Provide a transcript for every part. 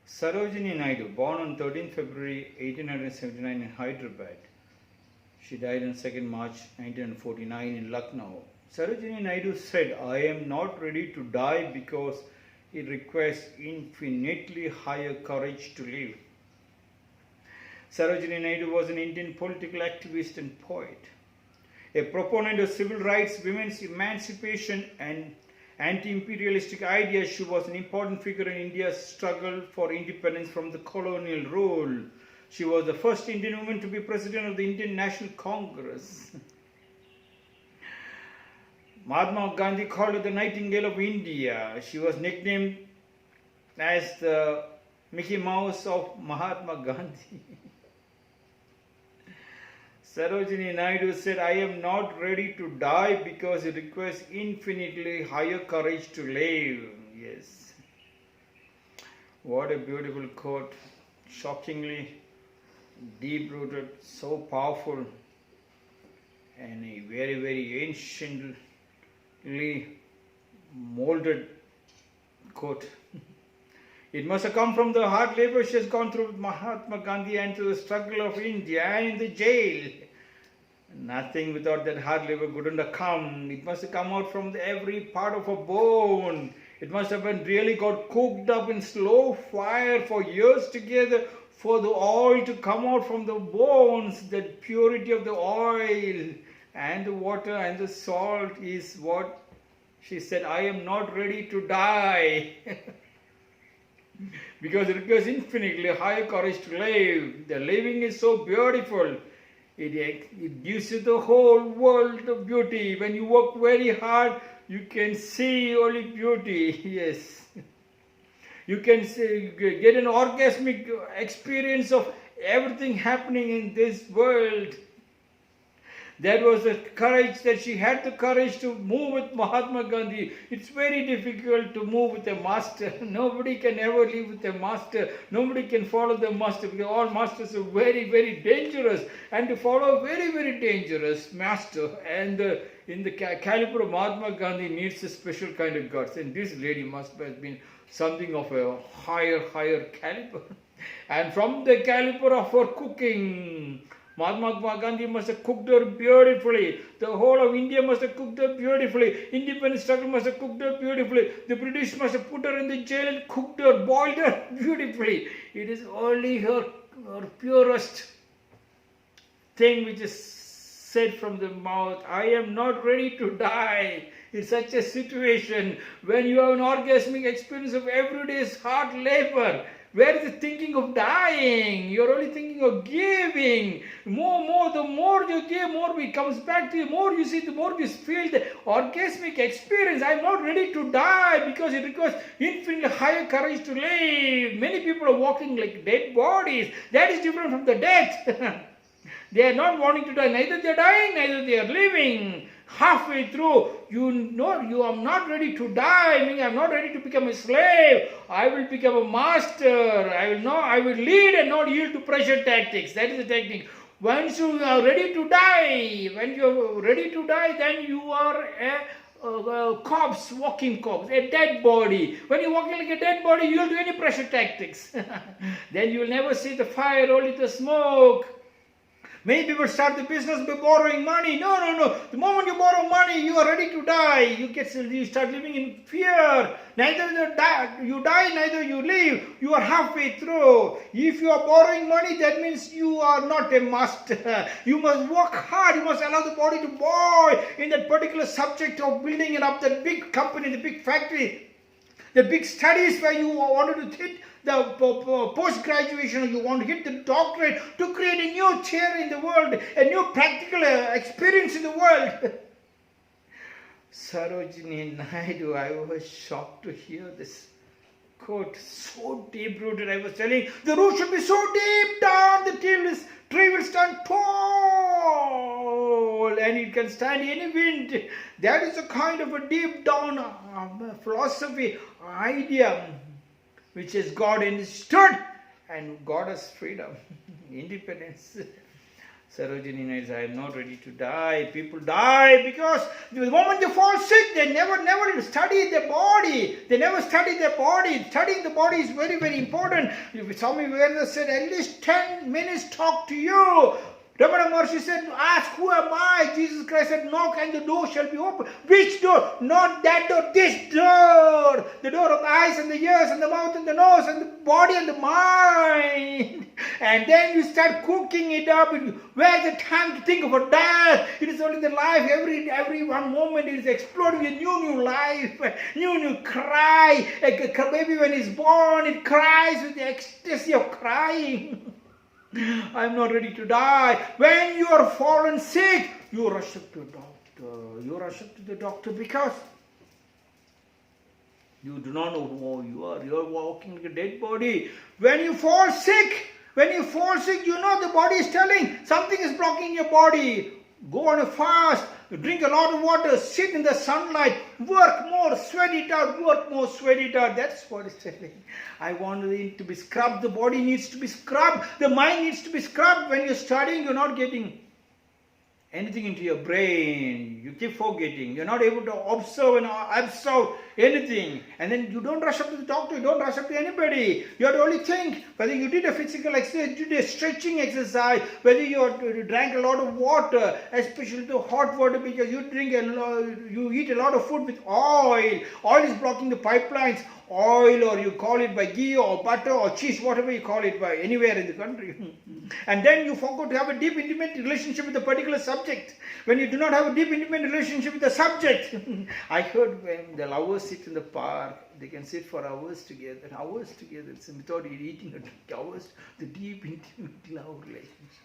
Sarojini Naidu, born on 13 February 1879 in Hyderabad. She died on 2nd March 1949 in Lucknow. Sarojini Naidu said, "I am not ready to die because it requires infinitely higher courage to live." Sarojini Naidu was an Indian political activist and poet. A proponent of civil rights, women's emancipation and anti-imperialistic ideas, she was an important figure in India's struggle for independence from the colonial rule. She was the first Indian woman to be president of the Indian National Congress. Mahatma Gandhi called her the Nightingale of India. She was nicknamed as the Mickey Mouse of Mahatma Gandhi. Sarojini Naidu said, "I am not ready to die because it requires infinitely higher courage to live." Yes. What a beautiful quote. Shockingly deep-rooted, so powerful, and a very, very anciently molded quote. It must have come from the hard labor she has gone through with Mahatma Gandhi and through the struggle of India and in the jail. Nothing without that hard labor couldn't have come. It must have come out from every part of her bone. It must have been really got cooked up in slow fire for years together for the oil to come out from the bones. The purity of the oil and the water and the salt is what she said, "I am not ready to die." Because it requires infinitely higher courage to live. The living is so beautiful. It gives you the whole world of beauty. When you work very hard, you can see only beauty. Yes. You can get an orgasmic experience of everything happening in this world. That was the courage that she had, the courage to move with Mahatma Gandhi. It's very difficult to move with a master. Nobody can ever live with a master. Nobody can follow the master because all masters are very, very dangerous. And to follow a very, very dangerous master and in the caliber of Mahatma Gandhi needs a special kind of guts. And this lady must have been something of a higher caliber. And from the caliber of her cooking, Mahatma Gandhi must have cooked her beautifully. The whole of India must have cooked her beautifully. Independence struggle must have cooked her beautifully. The British must have put her in the jail and cooked her, boiled her beautifully. It is only her purest thing which is said from the mouth. "I am not ready to die." In such a situation, when you have an orgasmic experience of everyday's hard labor, where is the thinking of dying? You're only thinking of giving. More, the more you give, more it comes back to you. More you see, the more you feel the orgasmic experience. I'm not ready to die because it requires infinitely higher courage to live. Many people are walking like dead bodies. That is different from the death. They are not wanting to die. Neither they are dying, neither they are living. Halfway through, you know you are not ready to die, meaning I am not ready to become a slave. I will become a master. I will lead and not yield to pressure tactics. That is the technique. Once you are ready to die, then you are a corpse, walking corpse, a dead body. When you're walking like a dead body, you will do any pressure tactics. Then you will never see the fire, only the smoke. Many people start the business by borrowing money. No. The moment you borrow money, you are ready to die. You start living in fear. Neither you die, neither you live. You are halfway through. If you are borrowing money, that means you are not a master. You must work hard. You must allow the body to boil in that particular subject of building up that big company, the big factory, the big studies where you wanted to hit the post-graduation, you want to hit the doctorate to create a new theory in the world, a new practical experience in the world. Sarojini Naidu, I was shocked to hear this quote, so deep-rooted. I was telling, the root should be so deep down, the tree will stand tall and it can stand any wind. That is a kind of a deep-down philosophy, idea, which is God understood, and God has freedom, independence. Sarojini Naidu said, I am not ready to die. People die because the moment they fall sick, they never study their body. They never study their body. Studying the body is very, very important. Swami Vivekananda said, at least 10 minutes talk to you. Ramana Maharshi said, ask, who am I? Jesus Christ said, knock and the door shall be opened. Which door? Not that door, this door. The door of the eyes and the ears and the mouth and the nose and the body and the mind. And then you start cooking it up. Where's the time to think about death? It is only the life. Every one moment it is exploding with new life. New cry. Like a baby when it's born, it cries with the ecstasy of crying. I'm not ready to die. When you are fallen sick, you rush up to the doctor. You rush up to the doctor because you do not know who you are. You are walking like a dead body. When you fall sick, you know the body is telling something is blocking your body. Go on a fast. Drink a lot of water. Sit in the sunlight. Work more. Sweat it out. Work more. Sweat it out. That's what it's telling. I want it to be scrubbed. The body needs to be scrubbed. The mind needs to be scrubbed. When you're studying, you're not getting anything into your brain. You keep forgetting. You're not able to observe and absorb anything. And then you don't rush up to the doctor. You don't rush up to anybody. You have to only think whether you did a physical exercise, you did a stretching exercise, whether you drank a lot of water, especially the hot water, because you eat a lot of food with oil. Oil is blocking the pipelines. Oil, or you call it by ghee or butter or cheese, whatever you call it by anywhere in the country. And then you forgot to have a deep intimate relationship with a particular subject. When you do not have a deep intimate relationship with the subject, I heard when the lovers sit in the park, they can sit for hours together, without eating or drinking, hours, the deep intimate love relationship.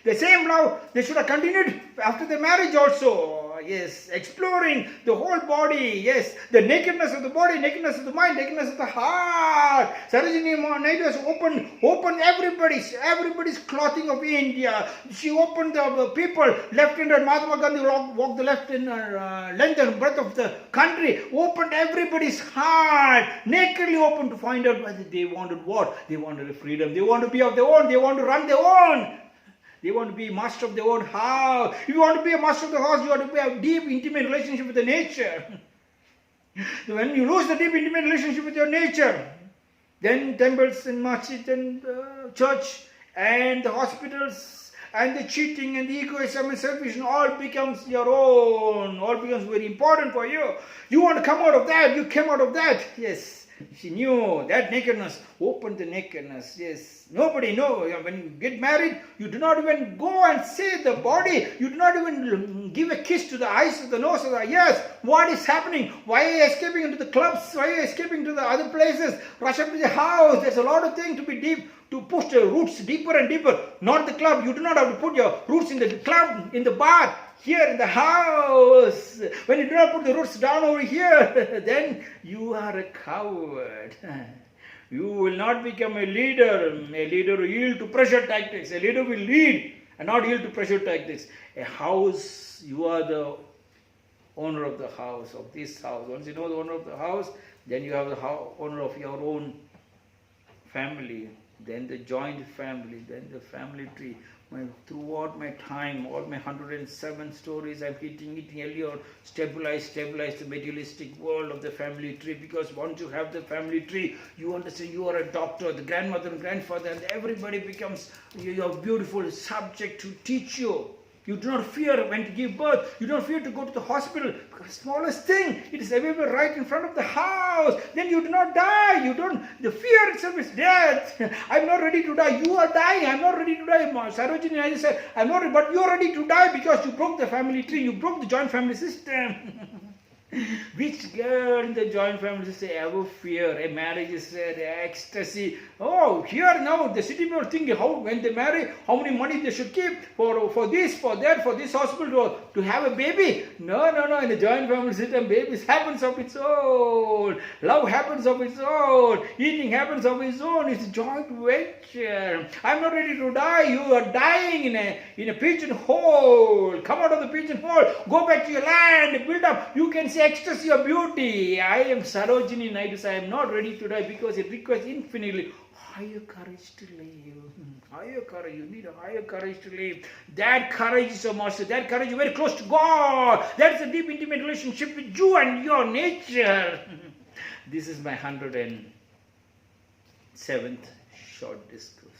The same love, they should have continued after the marriage also. Yes, exploring the whole body. Yes, the nakedness of the body, nakedness of the mind, nakedness of the heart. Sarojini Naidu has opened everybody's clothing of India. She opened the people, left-handed. Mahatma Gandhi walked the length and breadth of the country. Opened everybody's heart. Nakedly opened to find out whether they wanted what? They wanted freedom. They want to be of their own. They want to run their own. They want to be master of their own house. If you want to be a master of the house, you have to have a deep, intimate relationship with the nature. When you lose the deep, intimate relationship with your nature, then temples and masjid and church and the hospitals and the cheating and the egoism and selfishness all becomes your own. All becomes very important for you. You want to come out of that. You came out of that. Yes. She knew that nakedness, opened the nakedness. Yes, nobody knows. When you get married, you do not even go and see the body. You do not even give a kiss to the eyes, to the nose, or the ears. What is happening? Why are you escaping into the clubs? Why are you escaping to the other places? Rush up to the house. There's a lot of things to be deep, to push the roots deeper and deeper. Not the club. You do not have to put your roots in the club, in the bar. Here in the house, when you do not put the roots down over here, then you are a coward. You will not become a leader. A leader will yield to pressure tactics. A leader will lead and not yield to pressure tactics. A house, you are the owner of the house, of this house. Once you know the owner of the house, then you have the owner of your own family, then the joint family, then the family tree. Throughout my time, all my 107 stories, I'm hitting earlier, stabilize the materialistic world of the family tree, because once you have the family tree, you understand you are a doctor, the grandmother and grandfather, and everybody becomes your beautiful subject to teach you. You do not fear when to give birth. You don't fear to go to the hospital. Because the smallest thing, it is available right in front of the house. Then you do not die. The fear itself is death. I'm not ready to die. You are dying. I'm not ready to die. Sarojini Naidu said, I'm not ready, but you're ready to die because you broke the family tree. You broke the joint family system. Which girl in the joint family system ever fear? A marriage is ecstasy. Oh, here now the city people think how when they marry, how many money they should keep for this, for that, for this hospital to have a baby. No. In the joint family system, babies happens of its own. Love happens of its own. Eating happens of its own. It's a joint venture. I'm not ready to die. You are dying in a pigeonhole. Come out of the pigeonhole. Go back to your land. Build up. You can say ecstasy of beauty. I am Sarojini Naidu. I am not ready to die because it requires infinitely higher courage to live. Higher courage. You need a higher courage to live. That courage is a master. That courage is very close to God. That is a deep, intimate relationship with you and your nature. This is my 107th short discourse.